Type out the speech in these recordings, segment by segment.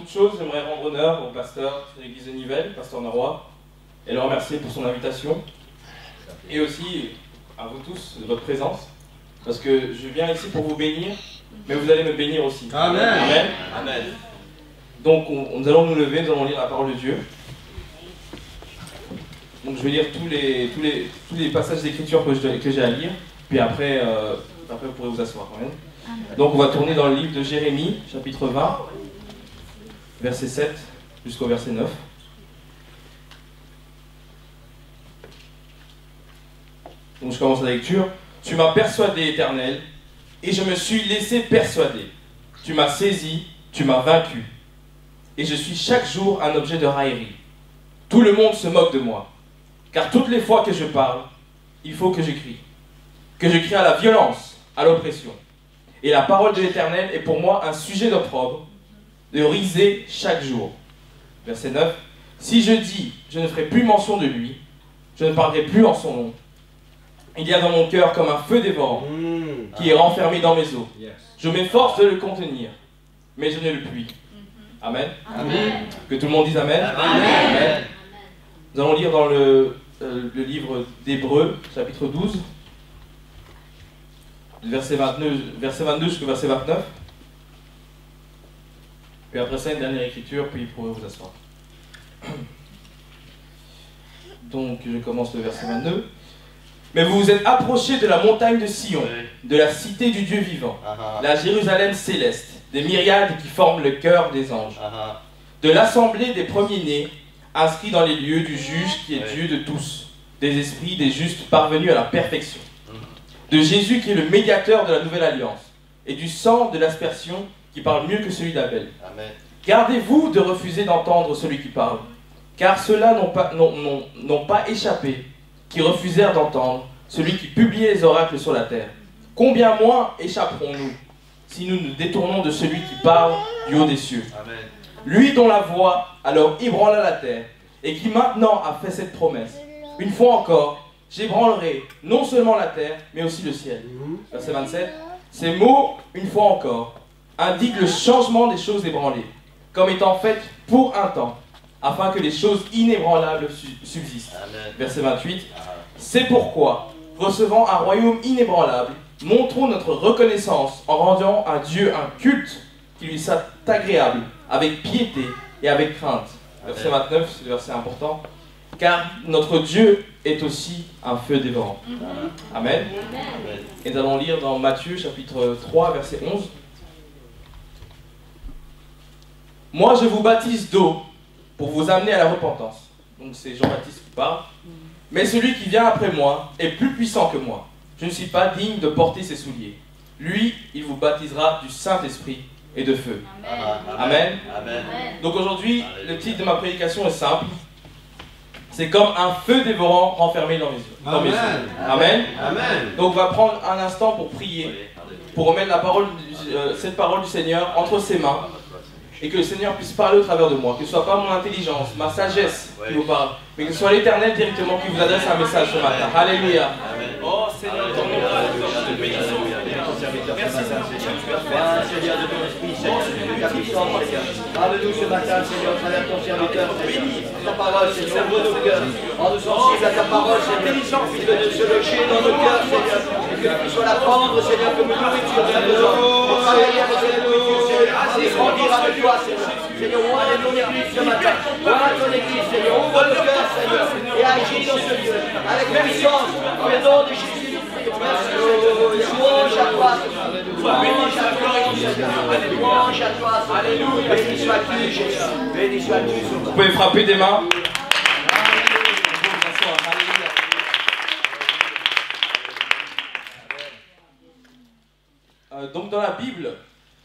toute chose, j'aimerais rendre honneur au pasteur de l'église de Nivelles, pasteur Noroy, et le remercier pour son invitation. Et aussi à vous tous de votre présence, parce que je viens ici pour vous bénir, mais vous allez me bénir aussi. Amen. Amen. Amen. Donc nous allons nous lever, nous allons lire la parole de Dieu. Donc je vais lire tous les passages d'écriture que j'ai à lire, puis après vous pourrez vous asseoir. Amen. Donc on va tourner dans le livre de Jérémie, chapitre 20, verset 7 jusqu'au verset 9. Donc je commence la lecture. Tu m'as persuadé, Éternel, et je me suis laissé persuader. Tu m'as saisi, tu m'as vaincu. Et je suis chaque jour un objet de raillerie. Tout le monde se moque de moi. Car toutes les fois que je parle, il faut que je crie. Que je crie à la violence, à l'oppression. Et la parole de l'Éternel est pour moi un sujet d'opprobre, de riser chaque jour. Verset 9. Si je dis, je ne ferai plus mention de lui, je ne parlerai plus en son nom. Il y a dans mon cœur comme un feu dévorant qui est renfermé dans mes os. Je m'efforce de le contenir, mais je ne le puis. Amen. Amen. Que tout le monde dise Amen. Amen. Amen. Nous allons lire dans le livre d'Hébreux, chapitre 12, verset 22 jusqu'au verset 29. Puis après ça, une dernière écriture, puis vous pourrez vous asseoir. Donc, je commence le verset 22. Mais vous vous êtes approchés de la montagne de Sion, de la cité du Dieu vivant, la Jérusalem céleste, des myriades qui forment le cœur des anges, de l'assemblée des premiers-nés, inscrits dans les lieux du juge qui est Dieu de tous, des esprits des justes parvenus à la perfection, de Jésus qui est le médiateur de la nouvelle alliance, et du sang de l'aspersion qui parle mieux que celui d'Abel. Gardez-vous de refuser d'entendre celui qui parle, car ceux-là n'ont pas échappé, qui refusèrent d'entendre celui qui publiait les oracles sur la terre. Combien moins échapperons-nous si nous nous détournons de celui qui parle du haut des cieux. Amen. Lui dont la voix alors ébranla la terre, et qui maintenant a fait cette promesse. Une fois encore, j'ébranlerai non seulement la terre, mais aussi le ciel. Verset 27. Ces mots, une fois encore, indiquent le changement des choses ébranlées, comme étant faites pour un temps, afin que les choses inébranlables subsistent. Amen. Verset 28. C'est pourquoi, recevant un royaume inébranlable, montrons notre reconnaissance en rendant à Dieu un culte qui lui soit agréable, avec piété et avec crainte. Verset 29, c'est le verset important. Car notre Dieu est aussi un feu dévorant. Amen. Amen. Et nous allons lire dans Matthieu chapitre 3, verset 11. Moi je vous baptise d'eau pour vous amener à la repentance. Donc c'est Jean-Baptiste qui parle. Mais celui qui vient après moi est plus puissant que moi. Je ne suis pas digne de porter ses souliers. Lui, il vous baptisera du Saint-Esprit et de feu. Amen. Amen. Amen. Donc aujourd'hui, le titre de ma prédication est simple. C'est comme un feu dévorant renfermé dans mes yeux. Amen. Amen. Amen. Donc on va prendre un instant pour prier, pour remettre cette parole du Seigneur entre ses mains, et que le Seigneur puisse parler au travers de moi, que ce ne soit pas mon intelligence, ma sagesse qui vous parle, mais que ce soit l'Éternel directement qui vous adresse un message ce matin. Alléluia. Oh Seigneur, ton nom, je te bénissons. Merci Seigneur pour ce que tu as fait. Seigneur de ton esprit, Seigneur, ta puissance, Seigneur. Parle-nous ce matin, Seigneur, à travers ton serviteur, Seigneur. Ta parole, Seigneur, ouvre nos cœurs. Rends-nous sensibles à ta parole, Seigneur. Tu veux se loger dans nos cœurs, Seigneur. Et que nous puissions la prendre, Seigneur, comme une nourriture, Seigneur. Pour travailler avec cette nourriture, Seigneur. Et grandir avec toi, Seigneur. Seigneur, ouvre ton église ce matin. Ouvre ton église, Seigneur. Ouvre le cœur, Seigneur. Et agis dans ce lieu. Avec puissance, dans le nom de Jésus. Merci, louange à toi, louange à toi, louange à toi, alléluia. Béni sois-tu, Jésus. Béni sois-tu. Vous pouvez frapper des mains. Donc dans la Bible,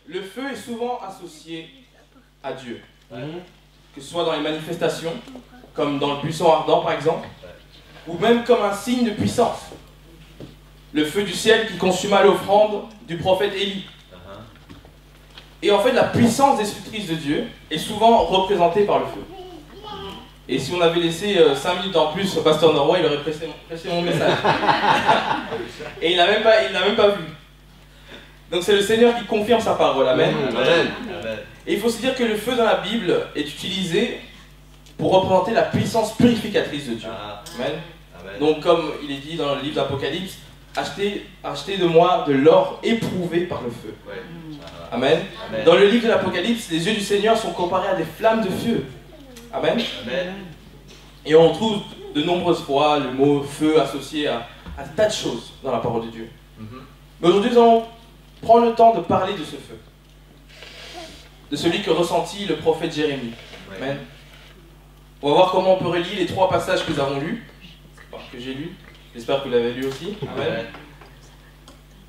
le feu est souvent associé à Dieu. Que ce soit dans les manifestations, comme dans le buisson ardent par exemple, ou même comme un signe de puissance. Le feu du ciel qui consuma l'offrande du prophète Élie. Et en fait, la puissance destructrice de Dieu est souvent représentée par le feu. Et si on avait laissé 5 minutes en plus au pasteur Noroy, il aurait pressé mon message. Et il n'a même pas vu. Donc c'est le Seigneur qui confirme sa parole. Amen. Amen. Et il faut se dire que le feu dans la Bible est utilisé pour représenter la puissance purificatrice de Dieu. Amen. Donc comme il est dit dans le livre d'Apocalypse, achetez de moi de l'or éprouvé par le feu. Amen. Dans le livre de l'Apocalypse, les yeux du Seigneur sont comparés à des flammes de feu. Amen. Et on trouve de nombreuses fois le mot feu associé à des tas de choses dans la parole de Dieu. Mais aujourd'hui, nous allons prendre le temps de parler de ce feu. De celui que ressentit le prophète Jérémie. Amen. On va voir comment on peut relier les 3 passages que nous avons lus, que j'ai lus. J'espère que vous l'avez lu aussi. Amen.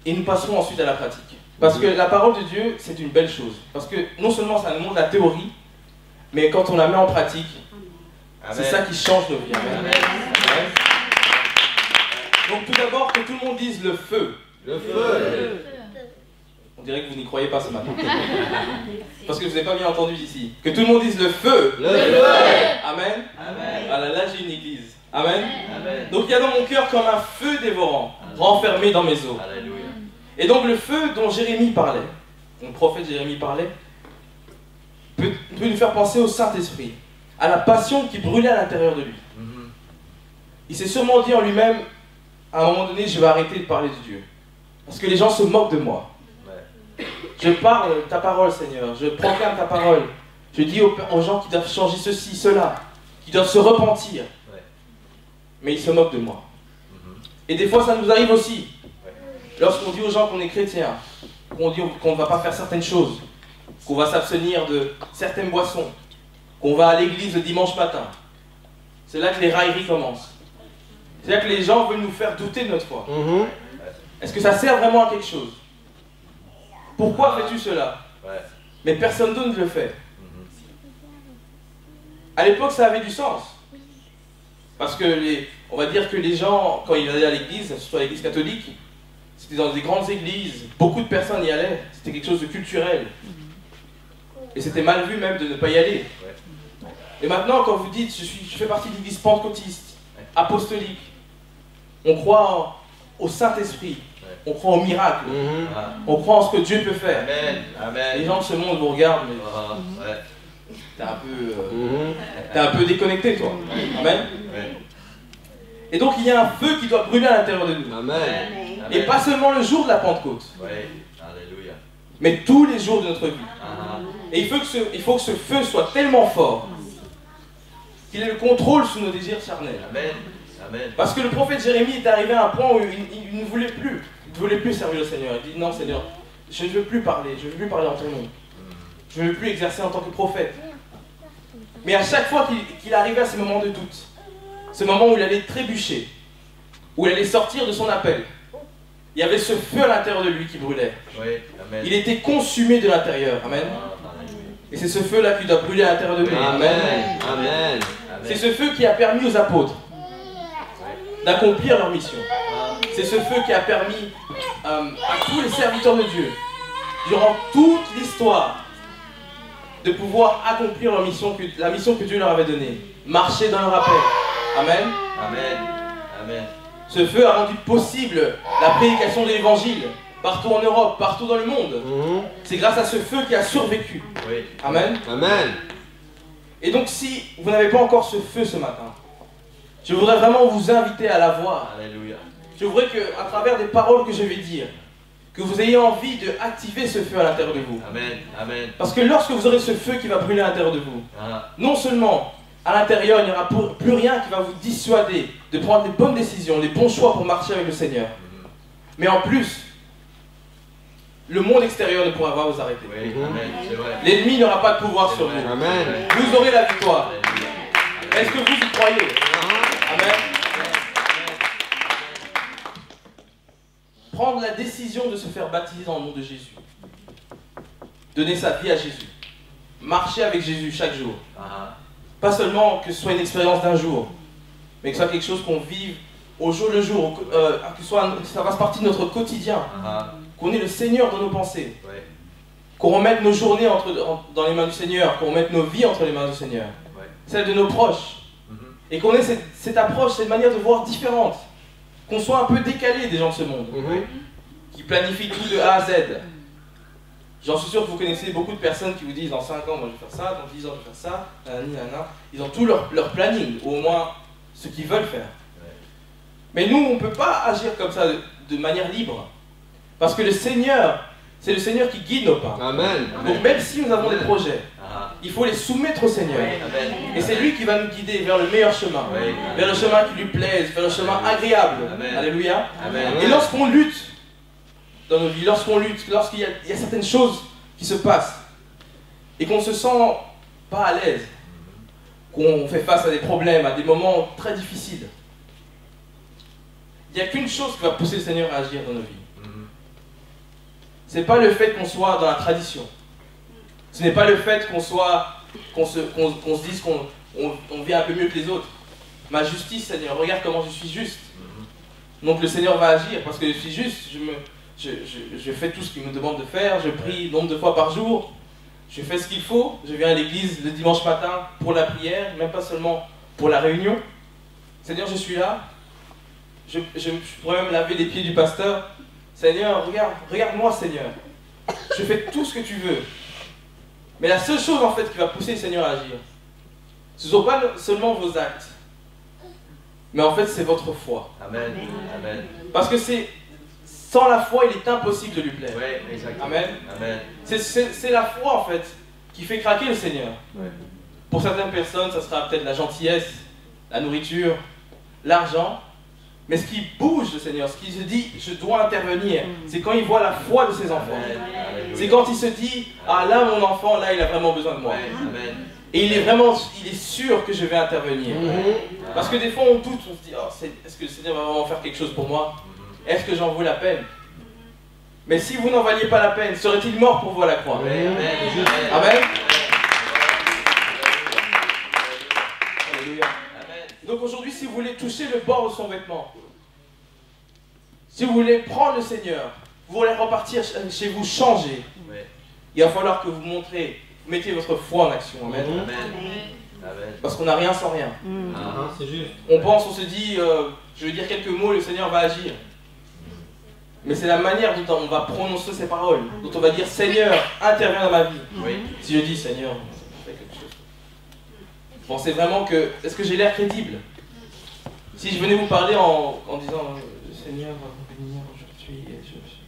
Et nous passerons ensuite à la pratique. Parce que la parole de Dieu, c'est une belle chose. Parce que non seulement ça nous montre la théorie, mais quand on la met en pratique, c'est ça qui change nos vies. Amen. Amen. Donc tout d'abord, que tout le monde dise le feu. Le feu. On dirait que vous n'y croyez pas ce matin. Parce que je ne vous ai pas bien entendu ici. Que tout le monde dise le feu. Le feu. Amen. Amen. Voilà, là j'ai une église. Amen. Amen. Donc il y a dans mon cœur comme un feu dévorant, renfermé dans mes os. Alléluia. Et donc le feu dont Jérémie parlait, dont le prophète Jérémie parlait, peut nous faire penser au Saint-Esprit, à la passion qui brûlait à l'intérieur de lui. Il s'est sûrement dit en lui-même, à un moment donné, je vais arrêter de parler de Dieu. Parce que les gens se moquent de moi. Je parle de ta parole, Seigneur, je proclame ta parole. Je dis aux gens qui doivent changer ceci, cela, qui doivent se repentir. Mais ils se moquent de moi. Et des fois, ça nous arrive aussi. Lorsqu'on dit aux gens qu'on est chrétien, qu'on dit qu'on ne va pas faire certaines choses, qu'on va s'abstenir de certaines boissons, qu'on va à l'église le dimanche matin, c'est là que les railleries commencent. C'est là que les gens veulent nous faire douter de notre foi. Est-ce que ça sert vraiment à quelque chose? Pourquoi fais-tu cela? Mais personne d'autre ne le fait. À l'époque, ça avait du sens. Parce que, on va dire que les gens, quand ils allaient à l'église, surtout à l'église catholique, c'était dans des grandes églises, beaucoup de personnes y allaient, c'était quelque chose de culturel. Et c'était mal vu même de ne pas y aller. Et maintenant, quand vous dites, je fais partie de l'église pentecôtiste, apostolique, on croit au Saint-Esprit, on croit au miracle, on croit en ce que Dieu peut faire. Les gens de ce monde vous regardent, mais t'es un peu déconnecté, toi. Amen. Et donc il y a un feu qui doit brûler à l'intérieur de nous. Et pas seulement le jour de la Pentecôte, mais tous les jours de notre vie. Et il faut que ce feu soit tellement fort qu'il ait le contrôle sur nos désirs charnels. Parce que le prophète Jérémie est arrivé à un point où il ne voulait plus. Il ne voulait plus servir le Seigneur. Il dit non Seigneur, je ne veux plus parler, je ne veux plus parler en ton nom. Je ne veux plus exercer en tant que prophète. Mais à chaque fois qu'il arrivait à ces moments de doute, ce moment où il allait trébucher, où il allait sortir de son appel, il y avait ce feu à l'intérieur de lui qui brûlait. Il était consumé de l'intérieur. Amen. Et c'est ce feu-là qui doit brûler à l'intérieur de lui. Amen. C'est ce feu qui a permis aux apôtres d'accomplir leur mission. C'est ce feu qui a permis à tous les serviteurs de Dieu, durant toute l'histoire, de pouvoir accomplir leur mission, la mission que Dieu leur avait donnée. Marcher dans leur appel. Amen. Ce feu a rendu possible la prédication de l'évangile partout en Europe, partout dans le monde. C'est grâce à ce feu qui a survécu. Amen. Et donc si vous n'avez pas encore ce feu ce matin, je voudrais vraiment vous inviter à l'avoir. Je voudrais qu'à travers des paroles que je vais dire, que vous ayez envie d'activer ce feu à l'intérieur de vous. Parce que lorsque vous aurez ce feu qui va brûler à l'intérieur de vous, non seulement à l'intérieur, il n'y aura plus rien qui va vous dissuader de prendre les bonnes décisions, les bons choix pour marcher avec le Seigneur. Mais en plus, le monde extérieur ne pourra pas vous arrêter. L'ennemi n'aura pas de pouvoir sur vous. Vous aurez la victoire. Est-ce que vous y croyez? Amen. Prendre la décision de se faire baptiser dans le nom de Jésus. Donner sa vie à Jésus. Marcher avec Jésus chaque jour. Pas seulement que ce soit une expérience d'un jour, mais que ce soit quelque chose qu'on vive au jour le jour, que ça fasse partie de notre quotidien, qu'on ait le Seigneur dans nos pensées, qu'on remette nos journées dans les mains du Seigneur, qu'on remette nos vies entre les mains du Seigneur, celles de nos proches, et qu'on ait cette approche, cette manière de voir différente, qu'on soit un peu décalé des gens de ce monde, qui planifient tout de A à Z. J'en suis sûr que vous connaissez beaucoup de personnes qui vous disent dans 5 ans, moi je vais faire ça, dans 10 ans je vais faire ça, nanana. Ils ont tout leur planning, ou au moins ce qu'ils veulent faire. Mais nous, on ne peut pas agir comme ça de manière libre. Parce que le Seigneur, c'est le Seigneur qui guide nos pas. Amen. Donc même si nous avons des projets, il faut les soumettre au Seigneur. Et c'est lui qui va nous guider vers le meilleur chemin. Vers le chemin qui lui plaise, vers le chemin agréable. Alléluia. Et lorsqu'on lutte dans nos vies, lorsqu'il y a certaines choses qui se passent, et qu'on ne se sent pas à l'aise, qu'on fait face à des problèmes, à des moments très difficiles, il n'y a qu'une chose qui va pousser le Seigneur à agir dans nos vies. C'est pas le fait qu'on soit dans la tradition. Ce n'est pas le fait qu'on se dise qu'on vit un peu mieux que les autres. Ma justice, Seigneur, regarde comment je suis juste. Donc le Seigneur va agir parce que je suis juste. Je fais tout ce qu'il me demande de faire. Je prie nombre de fois par jour. Je fais ce qu'il faut. Je viens à l'église le dimanche matin pour la prière, même pas seulement pour la réunion. Seigneur, je suis là. Je pourrais même laver les pieds du pasteur. Seigneur, regarde-moi, Seigneur. Je fais tout ce que tu veux. Mais la seule chose en fait qui va pousser le Seigneur à agir, ce ne sont pas seulement vos actes, mais en fait c'est votre foi. Amen. Amen. Parce que sans la foi, il est impossible de lui plaire. Ouais, Amen. Amen. C'est la foi en fait qui fait craquer le Seigneur. Ouais. Pour certaines personnes, ça sera peut-être la gentillesse, la nourriture, l'argent. Mais ce qui bouge le Seigneur, ce qui se dit, je dois intervenir, c'est quand il voit la foi de ses enfants. C'est quand il se dit, ah là mon enfant, là il a vraiment besoin de moi. Et il est sûr que je vais intervenir. Parce que des fois on doute, on se dit, oh, est-ce que le Seigneur va vraiment faire quelque chose pour moi? Est-ce que j'en vaux la peine? Mais si vous n'en valiez pas la peine, serait-il mort pour vous à la croix? Amen. Amen. Alléluia. Donc aujourd'hui, si vous voulez toucher le bord de son vêtement, si vous voulez prendre le Seigneur, vous voulez repartir chez vous changé, il va falloir que vous mettiez votre foi en action. Amen. Parce qu'on n'a rien sans rien. C'est juste. On se dit, je vais dire quelques mots, le Seigneur va agir. Mais c'est la manière dont on va prononcer ces paroles, dont on va dire, Seigneur, interviens dans ma vie. Si je dis, Seigneur, fais quelque chose. Pensez vraiment que, est-ce que j'ai l'air crédible? Si je venais vous parler en disant, Seigneur, va venir aujourd'hui, et je suis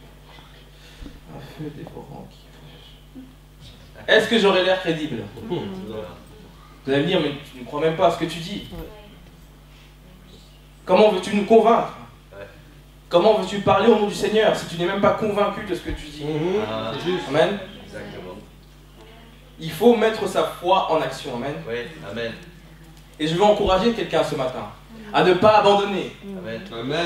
un feu dévorant qui... Est-ce que j'aurais l'air crédible? Vous allez me dire, mais tu ne crois même pas à ce que tu dis. Comment veux-tu nous convaincre? Comment veux-tu parler au nom du Seigneur si tu n'es même pas convaincu de ce que tu dis? Amen. Exactement. Il faut mettre sa foi en action. Amen. Oui. Amen. Et je veux encourager quelqu'un ce matin à ne pas abandonner, Amen.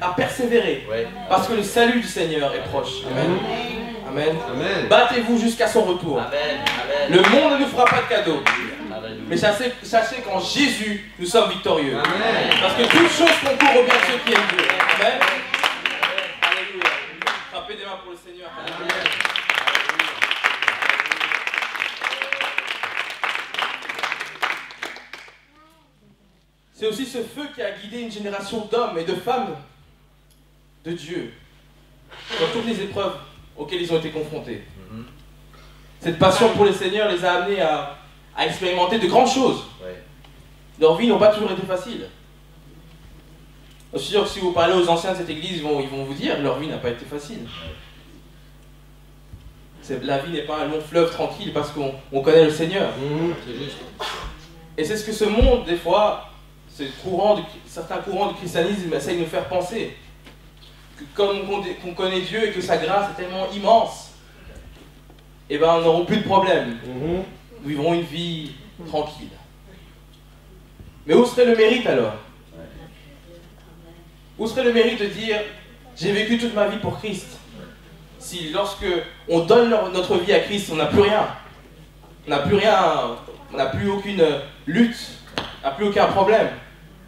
À persévérer, parce que le salut du Seigneur est proche. Amen. Amen. Amen. Battez-vous jusqu'à son retour. Amen. Amen. Le monde ne nous fera pas de cadeau. Mais sachez qu'en Jésus, nous sommes victorieux. Amen. Parce que toute chose concourt au bien de ceux qui aiment Dieu. Amen. Alléluia. Frappez des mains pour le Seigneur. Alléluia. C'est aussi ce feu qui a guidé une génération d'hommes et de femmes de Dieu dans toutes les épreuves auxquelles ils ont été confrontés. Cette passion pour le Seigneur les a amenés à expérimenter de grandes choses. Leurs vies n'ont pas toujours été faciles. Je suis sûr que si vous parlez aux anciens de cette église, ils vont vous dire que leur vie n'a pas été facile. La vie n'est pas un long fleuve tranquille parce qu'on connaît le Seigneur. Et c'est ce que ce monde, des fois, certains courants du christianisme essayent de nous faire penser. Que comme qu'on connaît Dieu et que sa grâce est tellement immense, eh ben, nous n'aurons plus de problèmes. Nous vivrons une vie tranquille. Mais où serait le mérite alors? Où serait le mérite de dire j'ai vécu toute ma vie pour Christ? Si lorsque on donne notre vie à Christ, on n'a plus rien. On n'a plus rien, on n'a plus aucune lutte, on n'a plus aucun problème.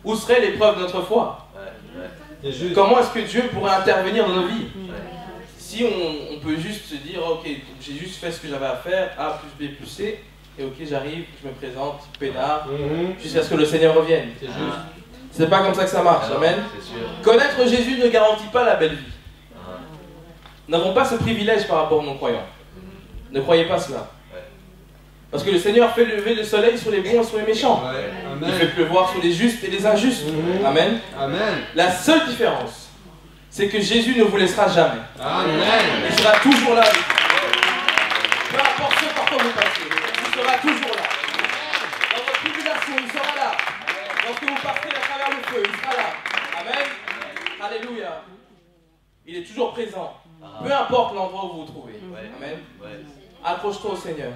Où serait l'épreuve de notre foi? Comment est-ce que Dieu pourrait intervenir dans nos vies? Si on peut juste se dire, ok, j'ai juste fait ce que j'avais à faire, A plus B plus C, et ok, j'arrive, je me présente, peinard, jusqu'à ce que le Seigneur revienne. C'est pas comme ça que ça marche, amen. Connaître Jésus ne garantit pas la belle vie. Nous n'avons pas ce privilège par rapport aux non-croyants. Ne croyez pas cela. Parce que le Seigneur fait lever le soleil sur les bons et sur les méchants. Il fait pleuvoir sur les justes et les injustes. Amen. La seule différence, c'est que Jésus ne vous laissera jamais. Il sera toujours là. Peu importe ce par quoi vous passez, il sera toujours là. Dans votre tribulation, il sera là. Lorsque vous partez à travers le feu, il sera là. Amen. Alléluia. Il est toujours présent. Peu importe l'endroit où vous vous trouvez. Amen. Accroche-toi au Seigneur.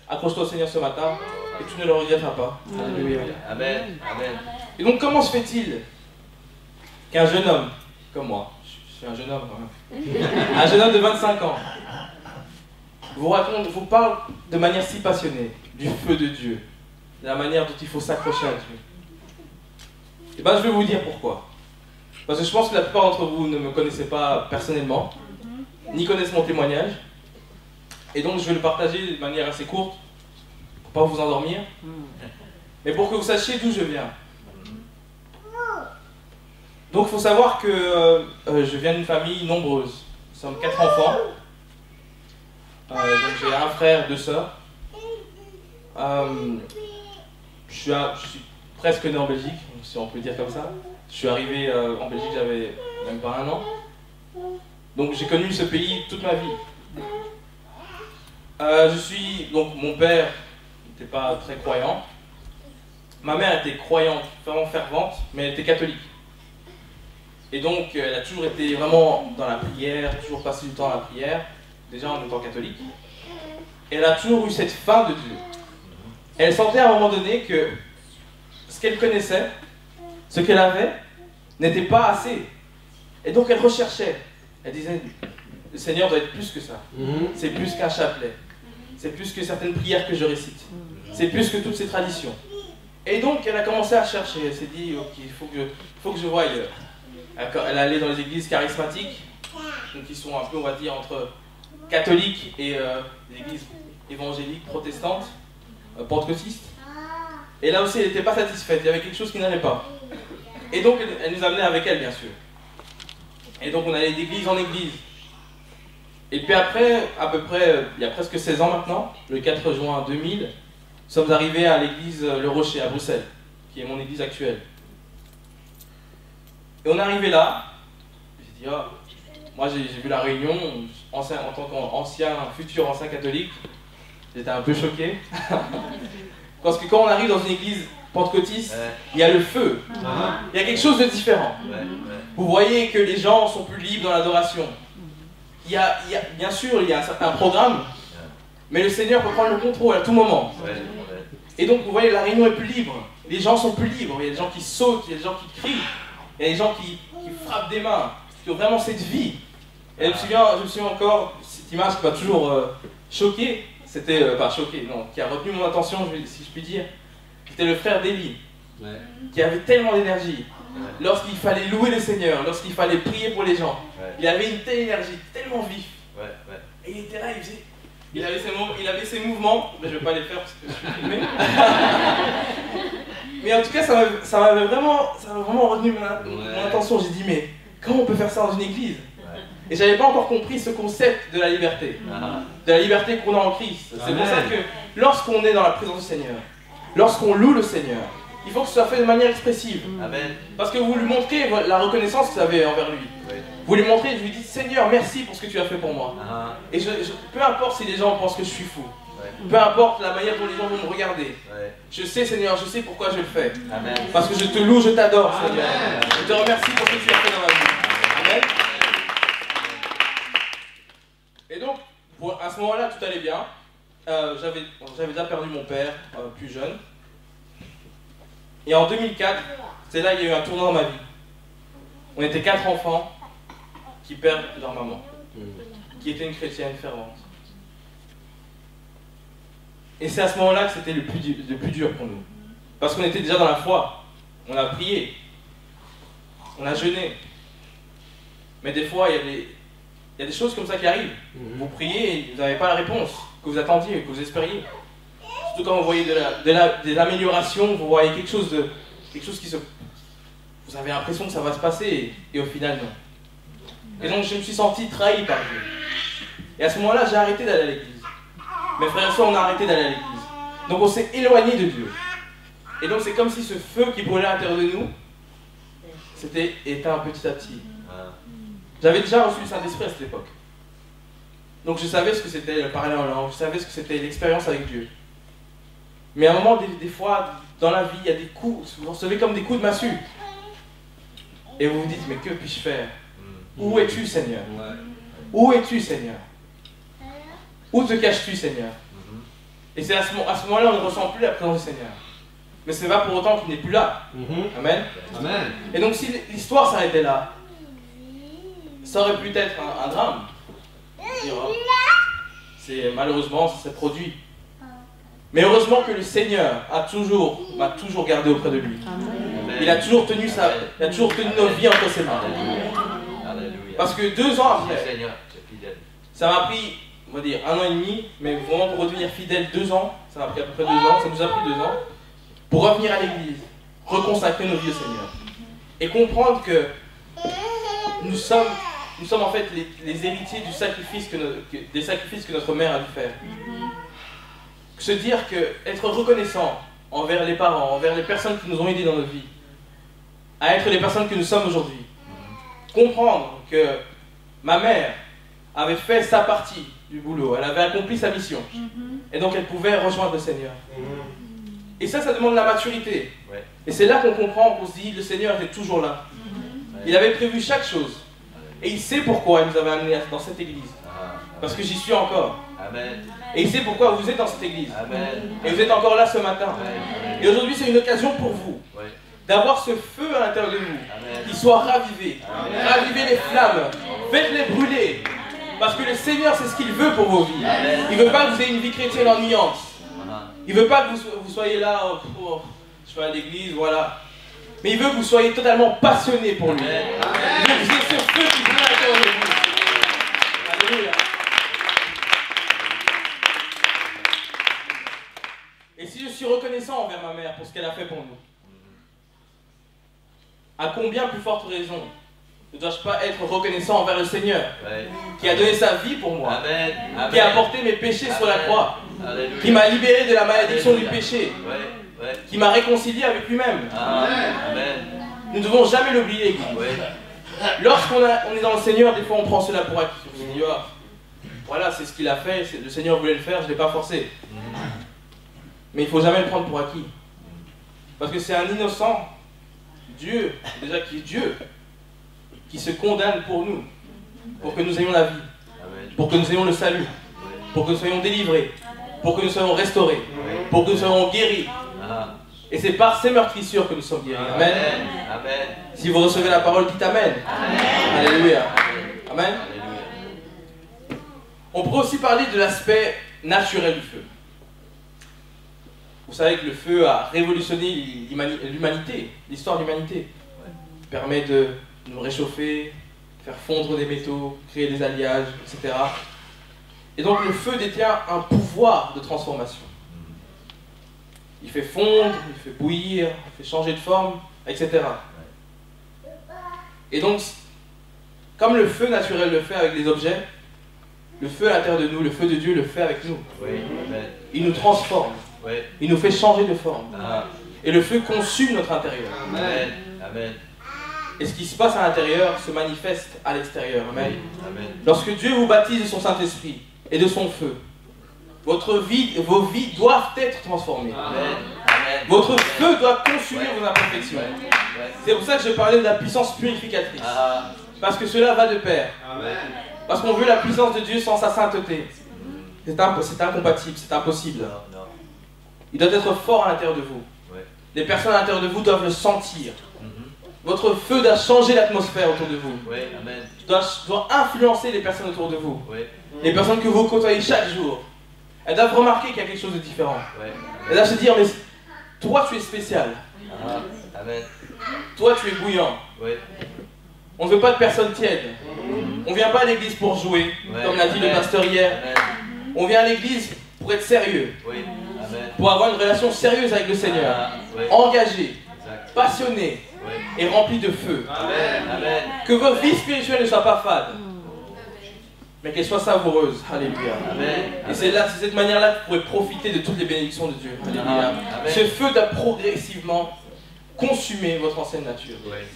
Accroche-toi au Seigneur ce matin et tu ne le regretteras pas. Alléluia. Amen. Et donc comment se fait-il qu'un jeune homme comme moi, je suis un jeune homme quand même, un jeune homme de 25 ans, vous parle de manière si passionnée du feu de Dieu, de la manière dont il faut s'accrocher à Dieu? Et bien je vais vous dire pourquoi. Parce que je pense que la plupart d'entre vous ne me connaissez pas personnellement, ni connaissent mon témoignage. Et donc je vais le partager de manière assez courte, pour pas vous endormir, mais pour que vous sachiez d'où je viens. Donc il faut savoir que je viens d'une famille nombreuse. Nous sommes 4 enfants. Donc j'ai un frère, 2 sœurs. Je suis presque né en Belgique, si on peut dire comme ça. Je suis arrivé en Belgique, j'avais même pas 1 an. Donc j'ai connu ce pays toute ma vie. Donc mon père n'était pas très croyant. Ma mère était croyante, vraiment fervente, mais elle était catholique. Et donc elle a toujours été vraiment dans la prière, toujours passé du temps à la prière, déjà en étant catholique. Et elle a toujours eu cette faim de Dieu. Elle sentait à un moment donné que ce qu'elle connaissait, ce qu'elle avait, n'était pas assez. Et donc elle recherchait. Elle disait, le Seigneur doit être plus que ça. C'est plus qu'un chapelet. C'est plus que certaines prières que je récite. C'est plus que toutes ces traditions. Et donc elle a commencé à chercher. Elle s'est dit, ok, il faut que je voie ailleurs. Elle est allée dans les églises charismatiques, donc qui sont un peu, on va dire, entre catholiques et les églises évangéliques, protestantes, pentecôtistes. Et là aussi, elle n'était pas satisfaite. Il y avait quelque chose qui n'allait pas. Et donc elle nous amenait avec elle, bien sûr. Et donc on allait d'église en église. Et puis après, à peu près, il y a presque 16 ans maintenant, le 4 juin 2000, nous sommes arrivés à l'église Le Rocher à Bruxelles, qui est mon église actuelle. Et on est arrivé là, j'ai dit, oh, moi j'ai vu la réunion, en tant futur ancien catholique, j'étais un peu choqué. Parce que quand on arrive dans une église pentecôtiste, il y a le feu, il y a quelque chose de différent. Vous voyez que les gens sont plus libres dans l'adoration. Bien sûr, il y a un certain programme, mais le Seigneur peut prendre le contrôle à tout moment. Et donc, vous voyez, la réunion est plus libre. Les gens sont plus libres. Il y a des gens qui sautent, il y a des gens qui crient, il y a des gens qui frappent des mains, qui ont vraiment cette vie. Et je me souviens encore, cette image qui m'a toujours choqué, c'était, pas choqué, non, qui a retenu mon attention, si je puis dire. C'était le frère d'Élie, qui avait tellement d'énergie. Lorsqu'il fallait louer le Seigneur, lorsqu'il fallait prier pour les gens, il avait une telle énergie, tellement vif. Et il était là, il avait ses mouvements, mais je ne vais pas les faire parce que je suis filmé. Mais en tout cas, ça m'avait vraiment retenu mon attention. J'ai dit, mais comment on peut faire ça dans une église? Et je n'avais pas encore compris ce concept de la liberté. De la liberté qu'on a en Christ. C'est pour ça que lorsqu'on est dans la présence du Seigneur, lorsqu'on loue le Seigneur, il faut que ce soit fait de manière expressive. Parce que vous lui montrez la reconnaissance que vous avez envers lui. Vous lui montrez, je lui dis, Seigneur, merci pour ce que tu as fait pour moi. Et peu importe si les gens pensent que je suis fou, peu importe la manière dont les gens vont me regarder, je sais, Seigneur, je sais pourquoi je le fais. Parce que je te loue, je t'adore, Seigneur. Je te remercie pour ce que tu as fait dans ma vie. Amen. Et donc, à ce moment-là, tout allait bien. J'avais déjà perdu mon père, plus jeune. Et en 2004, c'est là qu'il y a eu un tournant dans ma vie. On était 4 enfants qui perdent leur maman, qui était une chrétienne fervente. Et c'est à ce moment-là que c'était le plus dur pour nous. Parce qu'on était déjà dans la foi, on a prié, on a jeûné. Mais des fois, il y a des choses comme ça qui arrivent. Vous priez et vous n'avez pas la réponse que vous attendiez, que vous espériez. Surtout quand vous voyez de l'amélioration, vous voyez quelque chose qui se... Vous avez l'impression que ça va se passer et au final non. Et donc je me suis senti trahi par Dieu. Et à ce moment-là, j'ai arrêté d'aller à l'église. Mes frères et sœurs, on a arrêté d'aller à l'église. Donc on s'est éloigné de Dieu. Et donc c'est comme si ce feu qui brûlait à l'intérieur de nous s'était éteint petit à petit. J'avais déjà reçu le Saint-Esprit à cette époque. Donc je savais ce que c'était le parler en langue, je savais ce que c'était l'expérience avec Dieu. Mais à un moment, des fois, dans la vie, il y a des coups, vous recevez comme des coups de massue. Et vous vous dites, mais que puis-je faire? Où es-tu, Seigneur? Où es-tu, Seigneur? Où te caches-tu, Seigneur? Et c'est à ce moment-là, on ne ressent plus la présence du Seigneur. Mais ce n'est pas pour autant qu'il n'est plus là. Amen. Amen. Et donc si l'histoire s'arrêtait là, ça aurait pu être un drame. Malheureusement, ça s'est produit. Mais heureusement que le Seigneur m'a toujours gardé auprès de lui. Amen. Il a toujours tenu nos vies entre ses mains. Parce que 2 ans après, ça m'a pris, on va dire, 1 an et demi, mais vraiment pour redevenir fidèle 2 ans, ça m'a pris à peu près 2 ans, ça nous a pris 2 ans, pour revenir à l'église, reconsacrer nos vies au Seigneur. Et comprendre que nous sommes en fait les héritiers des sacrifices que notre mère a dû faire. Se dire être reconnaissant envers les parents, envers les personnes qui nous ont aidés dans notre vie, à être les personnes que nous sommes aujourd'hui. Comprendre que ma mère avait fait sa partie du boulot, elle avait accompli sa mission, et donc elle pouvait rejoindre le Seigneur. Et ça demande la maturité. Et c'est là qu'on comprend, qu'on se dit, le Seigneur était toujours là. Il avait prévu chaque chose. Et il sait pourquoi il nous avait amenés dans cette église. Parce que j'y suis encore. Amen. Et il sait pourquoi vous êtes dans cette église. Amen. Et vous êtes encore là ce matin. Amen. Et aujourd'hui, c'est une occasion pour vous d'avoir ce feu à l'intérieur de vous, qui soit ravivé. Amen. Ravivez les flammes, faites-les brûler. Parce que le Seigneur, c'est ce qu'il veut pour vos vies. Amen. Il ne veut pas que vous ayez une vie chrétienne ennuyante. Il ne veut pas que vous soyez là, je vais à l'église, voilà. Mais il veut que vous soyez totalement passionnés pour lui. Amen. Il veut que vous ayez ce feu qui brûle à l'intérieur de vous. Alléluia. Et si je suis reconnaissant envers ma mère pour ce qu'elle a fait pour nous, à combien plus forte raison ne dois-je pas être reconnaissant envers le Seigneur, qui a donné sa vie pour moi, qui a apporté mes péchés sur la croix, qui m'a libéré de la malédiction du péché, qui m'a réconcilié avec lui-même. Nous ne devons jamais l'oublier. Lorsqu'on est dans le Seigneur, des fois on prend cela pour acquis. On se dit, oh, voilà, c'est ce qu'il a fait, le Seigneur voulait le faire, je ne l'ai pas forcé. Mais il ne faut jamais le prendre pour acquis. Parce que c'est un innocent, Dieu, déjà qui est Dieu, qui se condamne pour nous, pour que nous ayons la vie, pour que nous ayons le salut, pour que nous soyons délivrés, pour que nous soyons restaurés, pour que nous soyons guéris. Et c'est par ces meurtrissures que nous sommes guéris. Amen. Amen. Si vous recevez la parole, dites Amen. Amen. Alléluia. Amen. On pourrait aussi parler de l'aspect naturel du feu. Vous savez que le feu a révolutionné l'humanité, l'histoire de l'humanité. Il permet de nous réchauffer, faire fondre des métaux, créer des alliages, etc. Et donc le feu détient un pouvoir de transformation. Il fait fondre, il fait bouillir, il fait changer de forme, etc. Et donc, comme le feu naturel le fait avec les objets, le feu à l'intérieur de nous, le feu de Dieu le fait avec nous. Il nous transforme. Il nous fait changer de forme. Et le feu consume notre intérieur. Amen. Amen. Et ce qui se passe à l'intérieur se manifeste à l'extérieur. Amen. Amen. Lorsque Dieu vous baptise de son Saint-Esprit et de son feu, vos vies doivent être transformées. Amen. Votre feu doit consumer vos imperfections. C'est pour ça que je parlais de la puissance purificatrice. Parce que cela va de pair. Amen. Parce qu'on veut la puissance de Dieu sans sa sainteté. C'est incompatible, c'est impossible. Il doit être fort à l'intérieur de vous. Les personnes à l'intérieur de vous doivent le sentir. Votre feu doit changer l'atmosphère autour de vous. Doit influencer les personnes autour de vous. Les personnes que vous côtoyez chaque jour. Elles doivent remarquer qu'il y a quelque chose de différent. Elles doivent se dire, mais toi tu es spécial. Toi tu es bouillant. On ne veut pas de personnes tièdes. On ne vient pas à l'église pour jouer, comme l'a dit le pasteur hier. On vient à l'église pour être sérieux. Pour avoir une relation sérieuse avec le Seigneur. Engagé, passionné, et remplie de feu. Amen. Amen. Que vos vies spirituelles ne soient pas fades, mais qu'elles soient savoureuses. Alléluia. Amen. Et c'est de cette manière-là que vous pourrez profiter de toutes les bénédictions de Dieu. Alléluia. Amen. Ce feu doit progressivement consumer votre ancienne nature. Ouais.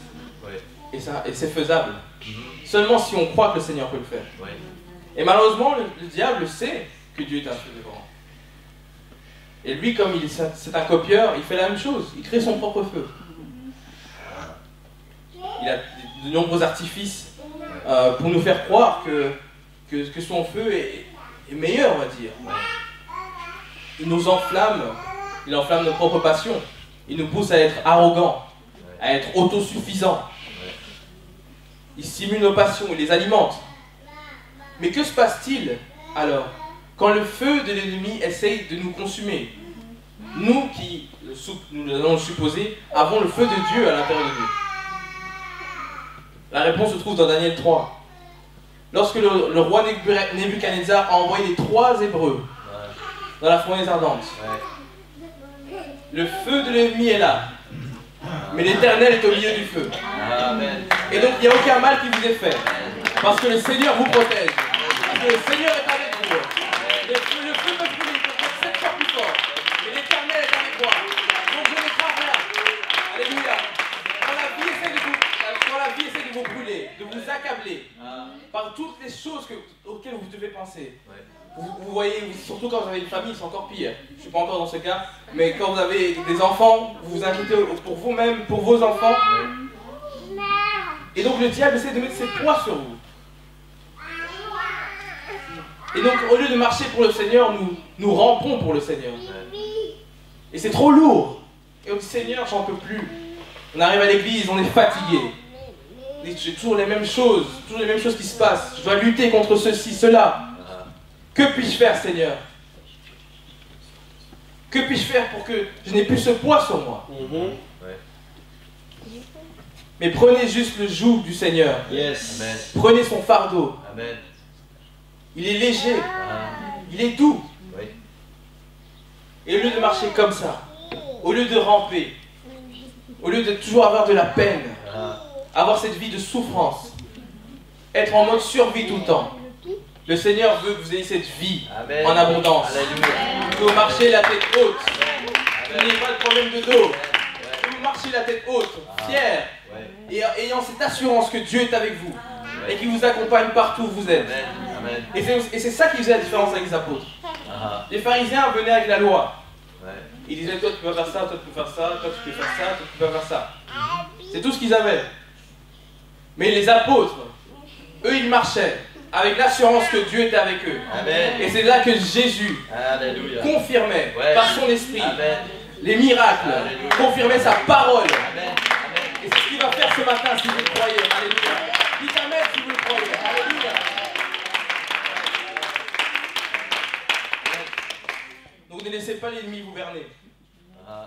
Ouais. Et c'est faisable. Seulement si on croit que le Seigneur peut le faire. Ouais. Et malheureusement, le diable sait que Dieu est un feu dévorant. Et lui, comme c'est un copieur, il fait la même chose. Il crée son propre feu. Il a de nombreux artifices pour nous faire croire que son feu est meilleur, on va dire. Il nous enflamme, il enflamme nos propres passions. Il nous pousse à être arrogants, à être autosuffisants. Il stimule nos passions, il les alimente. Mais que se passe-t-il alors quand le feu de l'ennemi essaye de nous consumer? Nous qui, nous allons le supposer, avons le feu de Dieu à l'intérieur de nous. La réponse se trouve dans Daniel 3. Lorsque le roi Nebuchadnezzar a envoyé les 3 Hébreux dans la fournaise ardente, le feu de l'ennemi est là, mais l'Éternel est au milieu du feu. Et donc il n'y a aucun mal qui vous est fait, parce que le Seigneur vous protège, parce que le Seigneur est avec vous. Le feu peut brûler, peut être 7 fois plus fort, mais l'Éternel est avec moi. Donc je ne crains rien. Alléluia. Quand la vie essaie de vous brûler, de vous accabler par toutes les choses auxquelles vous devez penser. Vous voyez, surtout quand vous avez une famille, c'est encore pire. Je ne suis pas encore dans ce cas, mais quand vous avez des enfants, vous vous inquiétez pour vous-même, pour vos enfants. Et donc le diable essaie de mettre ses poids sur vous. Et donc au lieu de marcher pour le Seigneur, nous rampons pour le Seigneur. Et c'est trop lourd. Et on dit Seigneur, j'en peux plus. On arrive à l'église, on est fatigué. C'est toujours les mêmes choses qui se passent. Je dois lutter contre ceci, cela. Que puis-je faire, Seigneur? Que puis-je faire pour que je n'ai plus ce poids sur moi? Mais prenez juste le joug du Seigneur. Yes. Amen. Prenez son fardeau. Amen. Il est léger. Il est doux. Oui. Et au lieu de marcher comme ça, au lieu de ramper, au lieu de toujours avoir de la peine, avoir cette vie de souffrance, être en mode survie tout le temps, le Seigneur veut que vous ayez cette vie en abondance. Alléluia. Que vous marchez la tête haute. Vous n'ayez pas de problème de dos. Que vous marchez la tête haute, fier, et ayant cette assurance que Dieu est avec vous et qui vous accompagne partout où vous êtes. Et c'est ça qui faisait la différence avec les apôtres. Les pharisiens venaient avec la loi. Ils disaient toi tu peux faire ça, toi tu peux faire ça, toi tu peux faire ça, toi tu peux faire ça. C'est tout ce qu'ils avaient. Mais les apôtres, eux ils marchaient avec l'assurance que Dieu était avec eux. Amen. Et c'est là que Jésus confirmait par son esprit les miracles, confirmait sa parole. Amen. Et c'est ce qu'il va faire ce matin si vous le croyez. Alléluia. Dites Amen si vous le croyez. Alléluia. Donc ne laissez pas l'ennemi vous berner.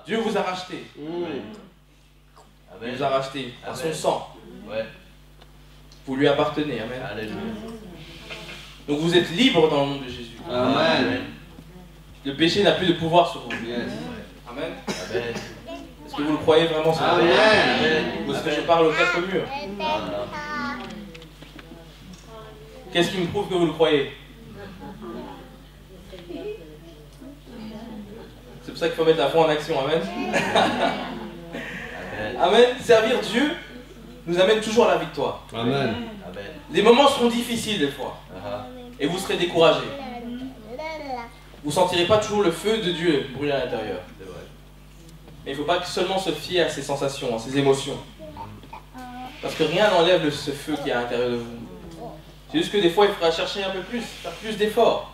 Dieu vous a racheté. Il vous a racheté par son sang. Vous lui appartenez. Amen. Alléluia. Donc vous êtes libre dans le nom de Jésus. Amen. Le péché n'a plus de pouvoir sur vous. Yes. Amen. Amen. Est-ce que vous le croyez vraiment? Amen. Ou est-ce que je parle aux 4 murs? Qu'est-ce qui me prouve que vous le croyez? C'est pour ça qu'il faut mettre la foi en action. Amen. Amen. Servir Dieu nous amène toujours à la victoire. Amen. Les moments seront difficiles des fois. Et vous serez découragé. Vous ne sentirez pas toujours le feu de Dieu brûler à l'intérieur. Mais il ne faut pas seulement se fier à ses sensations, à ses émotions. Parce que rien n'enlève ce feu qui est à l'intérieur de vous. C'est juste que des fois, il faudra chercher un peu plus, faire plus d'efforts.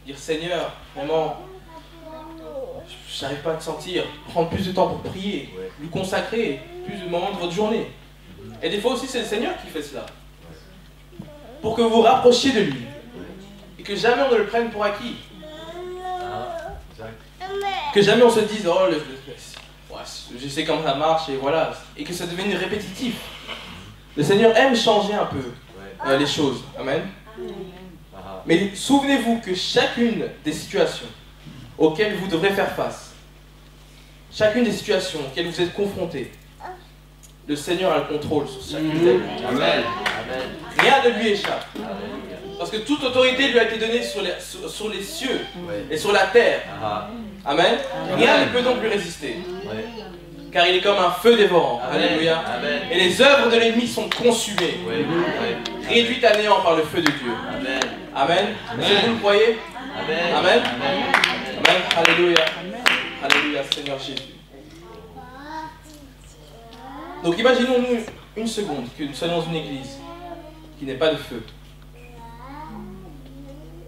Dire Seigneur, vraiment, je n'arrive pas à te sentir. Prendre plus de temps pour prier, lui consacrer plus de moments de votre journée. Et des fois aussi, c'est le Seigneur qui fait cela. Pour que vous vous rapprochiez de lui. Et que jamais on ne le prenne pour acquis. Que jamais on se dise, oh, je sais comment ça marche, et voilà. Et que ça devienne répétitif. Le Seigneur aime changer un peu les choses. Amen. Mais souvenez-vous que chacune des situations auxquelles vous devrez faire face, chacune des situations auxquelles vous êtes confrontés, Le Seigneur a le contrôle sur chacune d'elles. Amen. Rien ne lui échappe. Parce que toute autorité lui a été donnée sur les cieux et sur la terre. Amen. Rien ne peut donc lui résister. Car il est comme un feu dévorant. Alléluia. Et les œuvres de l'ennemi sont consumées, réduites à néant par le feu de Dieu. Amen. Est-ce que vous le croyez? Amen. Amen. Alléluia. Alléluia, Seigneur Jésus. Donc imaginons-nous une seconde que nous soyons dans une église qui n'est pas de feu.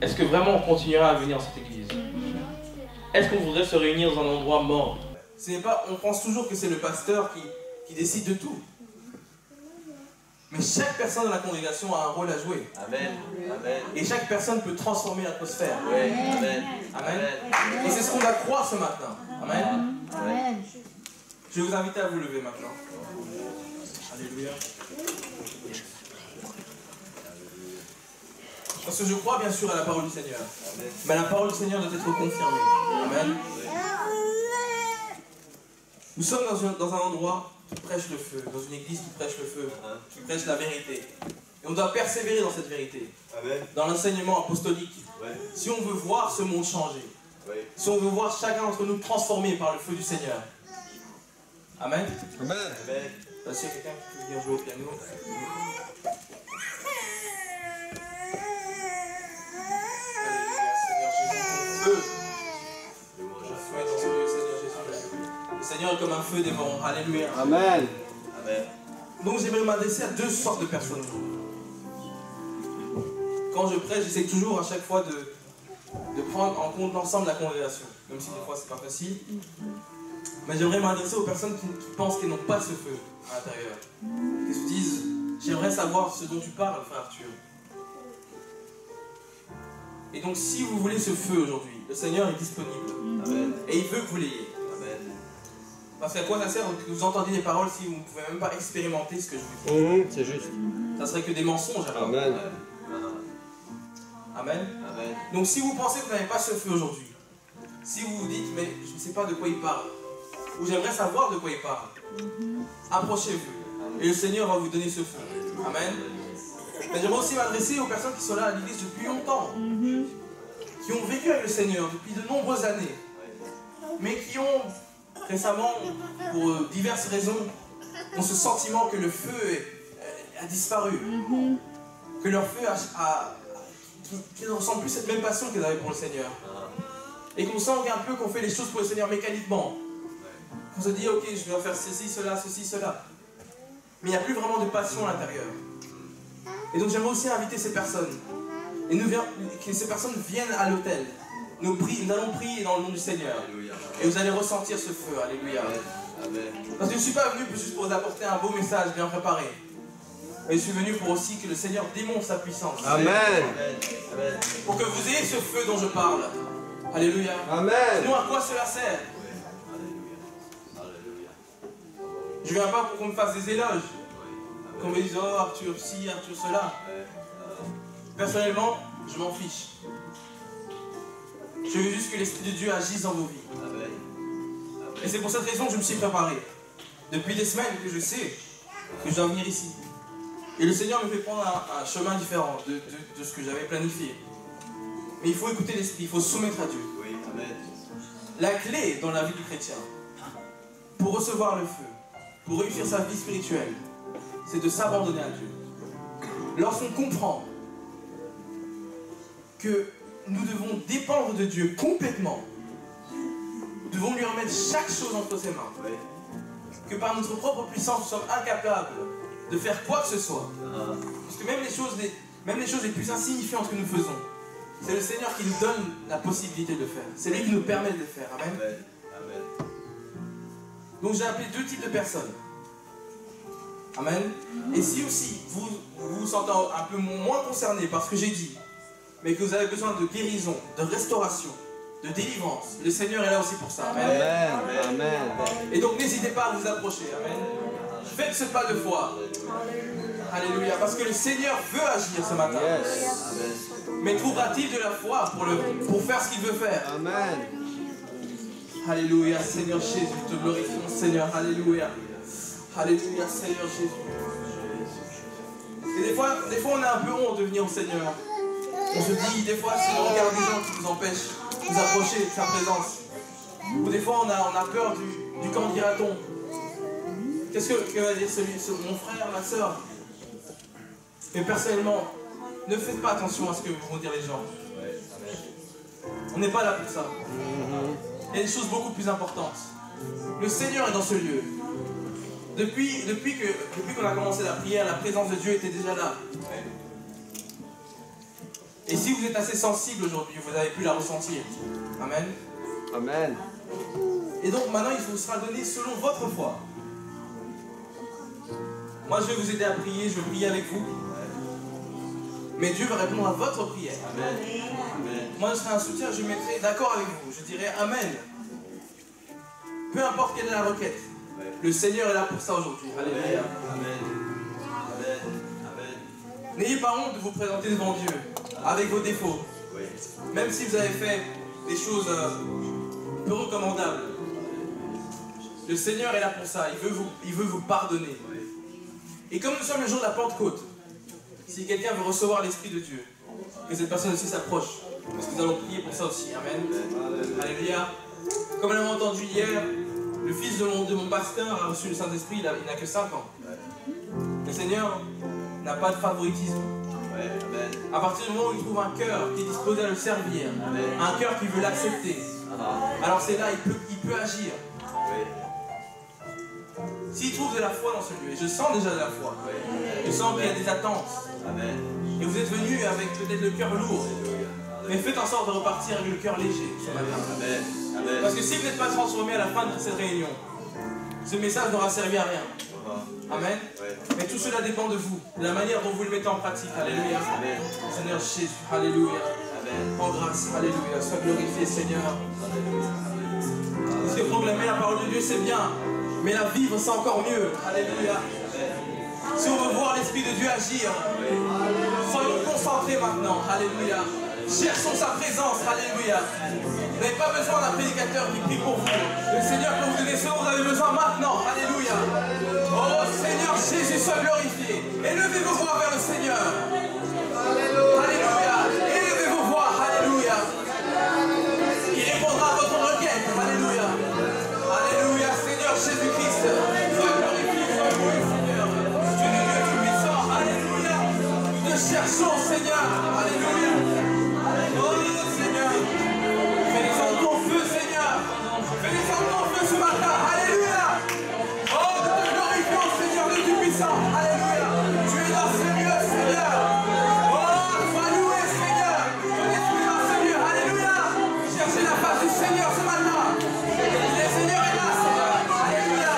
Est-ce que vraiment on continuera à venir dans cette église? Est-ce qu'on voudrait se réunir dans un endroit mort? Ce n'est pas, on pense toujours que c'est le pasteur qui décide de tout. Mais chaque personne dans la congrégation a un rôle à jouer. Amen. Et chaque personne peut transformer l'atmosphère. Amen. Amen. Et c'est ce qu'on va croire ce matin. Amen. Je vais vous inviter à vous lever maintenant. Alléluia. Parce que je crois bien sûr à la parole du Seigneur. Mais la parole du Seigneur doit être confirmée. Amen. Nous sommes dans un endroit qui prêche le feu, dans une église qui prêche le feu, qui prêche la vérité. Et on doit persévérer dans cette vérité, dans l'enseignement apostolique. Si on veut voir ce monde changer, si on veut voir chacun d'entre nous transformé par le feu du Seigneur. Amen. Amen. Est-ce qu'il y a quelqu'un qui peut venir jouer au piano? Le Seigneur est comme un feu dévorant. Alléluia. Amen. Donc j'aimerais m'adresser à deux sortes de personnes. Quand je prêche, j'essaie toujours à chaque fois de prendre en compte l'ensemble de la congrégation. Même si des fois c'est pas facile. Mais j'aimerais m'adresser aux personnes qui pensent qu'elles n'ont pas ce feu à l'intérieur. Qui se disent, j'aimerais savoir ce dont tu parles, frère Arthur. Et donc si vous voulez ce feu aujourd'hui, le Seigneur est disponible. Amen. Et il veut que vous l'ayez. Parce qu'à quoi ça sert que vous entendiez des paroles si vous ne pouvez même pas expérimenter ce que je vous dis? C'est juste. Ça serait que des mensonges alors. Amen. Amen. Donc si vous pensez que vous n'avez pas ce feu aujourd'hui, si vous vous dites mais je ne sais pas de quoi il parle, ou j'aimerais savoir de quoi il parle, approchez-vous et le Seigneur va vous donner ce feu. Amen. Mais j'aimerais aussi m'adresser aux personnes qui sont là à l'église depuis longtemps, qui ont vécu avec le Seigneur depuis de nombreuses années, mais qui ont récemment, pour diverses raisons, ont ce sentiment que le feu a disparu, que leur feu qu'ils ne ressentent plus cette même passion qu'ils avaient pour le Seigneur, et qu'on sent un peu qu'on fait les choses pour le Seigneur mécaniquement. On se dit ok, je vais faire ceci, cela, mais il n'y a plus vraiment de passion à l'intérieur. Et donc j'aimerais aussi inviter ces personnes, et que ces personnes viennent à l'autel. Nous allons prier dans le nom du Seigneur. Et vous allez ressentir ce feu. Alléluia. Parce que je ne suis pas venu juste pour vous apporter un beau message bien préparé. Mais je suis venu pour aussi que le Seigneur démontre sa puissance. Amen. Pour que vous ayez ce feu dont je parle. Alléluia. Amen. Sinon à quoi cela sert? Je ne viens pas pour qu'on me fasse des éloges. Qu'on me dise oh Arthur ci, Arthur cela. Personnellement, je m'en fiche. Je veux juste que l'Esprit de Dieu agisse dans vos vies. Et c'est pour cette raison que je me suis préparé. Depuis des semaines que je sais que je dois venir ici. Et le Seigneur me fait prendre un chemin différent de ce que j'avais planifié. Mais il faut écouter l'Esprit, il faut se soumettre à Dieu. La clé dans la vie du chrétien, pour recevoir le feu, pour réussir sa vie spirituelle, c'est de s'abandonner à Dieu. Lorsqu'on comprend que nous devons dépendre de Dieu complètement, nous devons lui remettre chaque chose entre ses mains, que par notre propre puissance, nous sommes incapables de faire quoi que ce soit. Parce que même les choses les plus insignifiantes que nous faisons, c'est le Seigneur qui nous donne la possibilité de le faire. C'est lui qui nous permet de le faire. Amen. Donc j'ai appelé deux types de personnes. Amen. Et si aussi vous vous sentez un peu moins concerné par ce que j'ai dit, mais que vous avez besoin de guérison, de restauration, de délivrance, le Seigneur est là aussi pour ça. Amen. Amen. Et donc n'hésitez pas à vous approcher. Amen. Faites ce pas de foi. Alléluia. Parce que le Seigneur veut agir ce matin. Mais trouvera-t-il de la foi pour faire ce qu'il veut faire? Amen. Alléluia. Seigneur Jésus, te glorifions, Seigneur. Alléluia. Alléluia, Seigneur Jésus. Et des fois, on a un peu honte de venir au Seigneur. On se dit, des fois, si on regarde des gens qui nous empêchent de nous approcher de sa présence. Ou des fois, on a peur du qu'en dira-t-on. Qu'est-ce que va dire mon frère, ma soeur? Mais personnellement, ne faites pas attention à ce que vont dire les gens. On n'est pas là pour ça. Il y a des choses beaucoup plus importantes. Le Seigneur est dans ce lieu. Depuis qu'on a commencé la prière, la présence de Dieu était déjà là. Et si vous êtes assez sensible aujourd'hui, vous avez pu la ressentir. Amen. Amen. Et donc maintenant, il vous sera donné selon votre foi. Moi, je vais vous aider à prier, je vais prier avec vous. Mais Dieu va répondre à votre prière. Amen. Moi, je serai un soutien, je me mettrai d'accord avec vous. Je dirai Amen. Peu importe quelle est la requête. Le Seigneur est là pour ça aujourd'hui. Alléluia. N'ayez pas honte de vous présenter devant Dieu avec vos défauts. Même si vous avez fait des choses peu recommandables. Le Seigneur est là pour ça. Il veut vous pardonner. Et comme nous sommes le jour de la Pentecôte, si quelqu'un veut recevoir l'Esprit de Dieu, que cette personne aussi s'approche. Parce que nous allons prier pour ça aussi. Amen. Alléluia. Comme nous l'avons entendu hier, le fils de mon pasteur a reçu le Saint-Esprit, il n'a que 5 ans. Le Seigneur n'a pas de favoritisme. À partir du moment où il trouve un cœur qui est disposé à le servir, un cœur qui veut l'accepter, alors c'est là, il peut agir. S'il trouve de la foi dans ce lieu, et je sens déjà de la foi, je sens qu'il y a des attentes, et vous êtes venus avec peut-être le cœur lourd, mais faites en sorte de repartir avec le cœur léger ce matin. Parce que si vous n'êtes pas transformé à la fin de cette réunion, ce message n'aura servi à rien. Amen. Mais tout cela dépend de vous, de la manière dont vous le mettez en pratique. Alléluia. Seigneur Jésus, alléluia. En grâce, alléluia. Sois glorifié, Seigneur. Parce que proclamer la parole de Dieu, c'est bien. Mais la vivre, c'est encore mieux. Alléluia. Si on veut voir l'Esprit de Dieu agir, soyons concentrés maintenant. Alléluia. Cherchons sa présence. Alléluia. Vous n'avez pas besoin d'un prédicateur qui prie pour vous. Le Seigneur peut vous donner ce dont vous avez besoin maintenant. Alléluia. Oh Seigneur Jésus, sois glorifié. Élevez vos voix vers le Seigneur. Alléluia. Élevez vos voix. Alléluia. Il répondra à votre requête. Alléluia. Alléluia. Seigneur Jésus-Christ, sois glorifié, sois loué, Seigneur. Tu es le Dieu tout-puissant. Alléluia. Nous te cherchons, Seigneur. Alléluia. Oh Seigneur. Fais descendre ton feu, Seigneur. Fais descendre ton feu ce matin. Alléluia. Oh, nous te glorifions, Seigneur, Dieu tout-puissant. Alléluia. Tu es dans ce lieu, Seigneur. Oh, sois loué, Seigneur. Ton esprit dans ce lieu. Alléluia. Cherchez la face du Seigneur ce matin. Le Seigneur est là, Seigneur. Alléluia.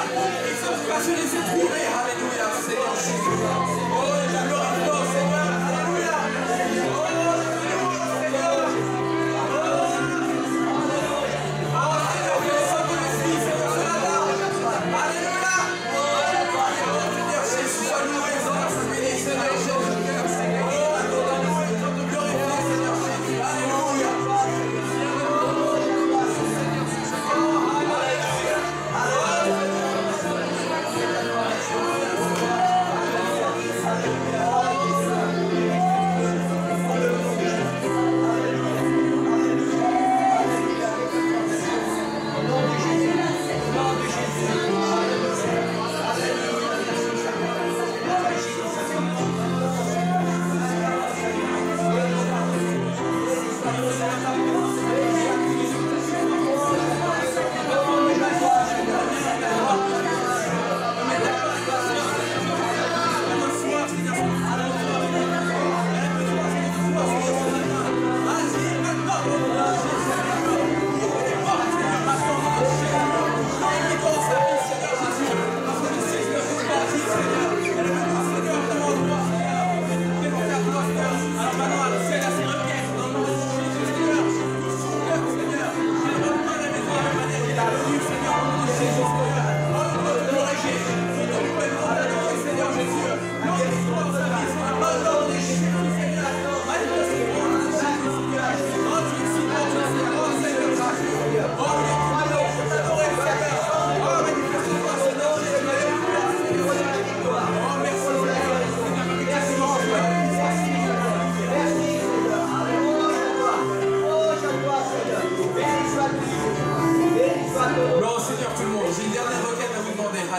Il va se laisser trouver. Alléluia. Seigneur Jésus. Oh, je glorifie, Seigneur. Alléluia. Oh,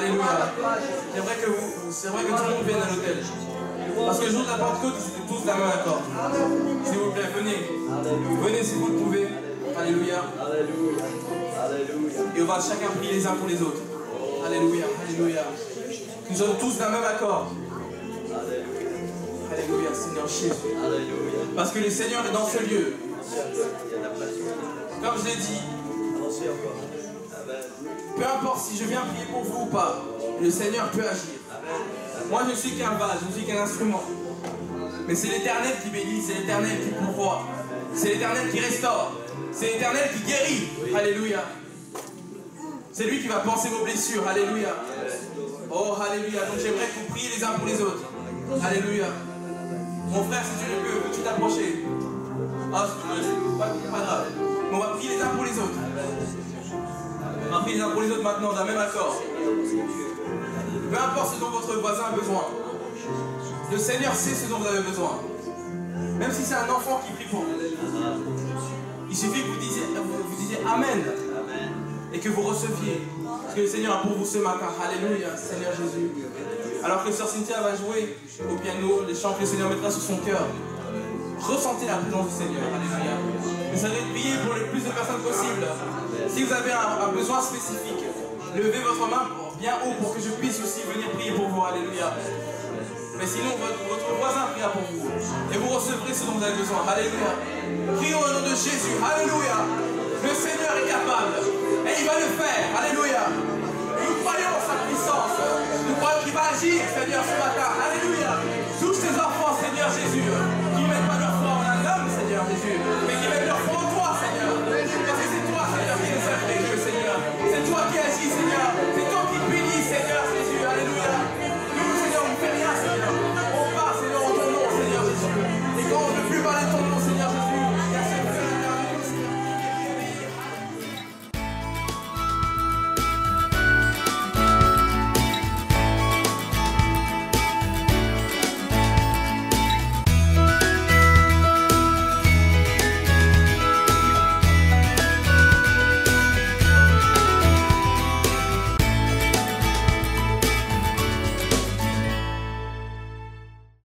Alléluia. J'aimerais que tout le monde vienne à l'hôtel. Parce que le jour de la Pentecôte, ils étaient tous d'un même accord. S'il vous plaît, venez. Venez si vous le pouvez. Alléluia. Et on va chacun prier les uns pour les autres. Alléluia. Alléluia. Nous sommes tous d'un même accord. Alléluia, Seigneur Jésus. Parce que le Seigneur est dans ce lieu. Comme je l'ai dit, peu importe si je viens prier pour vous ou pas, le Seigneur peut agir. Moi je ne suis qu'un vase, je ne suis qu'un instrument. Mais c'est l'Éternel qui bénit, c'est l'Éternel qui pourvoit, c'est l'Éternel qui restaure, c'est l'Éternel qui guérit. Alléluia. C'est lui qui va panser vos blessures. Alléluia. Oh, alléluia. Donc j'aimerais que vous priez les uns pour les autres. Alléluia. Mon frère, si tu le peux, peux-tu t'approcher? Ah, pas grave. Mais on va prier les uns pour les autres. On va prier les uns pour les autres maintenant, d'un même accord. Peu importe ce dont votre voisin a besoin. Le Seigneur sait ce dont vous avez besoin. Même si c'est un enfant qui prie pour vous. Il suffit que vous disiez Amen. Et que vous receviez ce que le Seigneur a pour vous ce matin. Alléluia, Seigneur Jésus. Alors que Sœur Cynthia va jouer au piano les chants que le Seigneur mettra sur son cœur, ressentez la présence du Seigneur. Alléluia. Vous allez prier pour le plus de personnes possible. Si vous avez un besoin spécifique, levez votre main bien haut pour que je puisse aussi venir prier pour vous. Alléluia. Mais sinon, votre voisin priera pour vous. Et vous recevrez ce dont vous avez besoin. Alléluia. Prions au nom de Jésus. Alléluia. Le Seigneur est capable. Et il va le faire. Alléluia.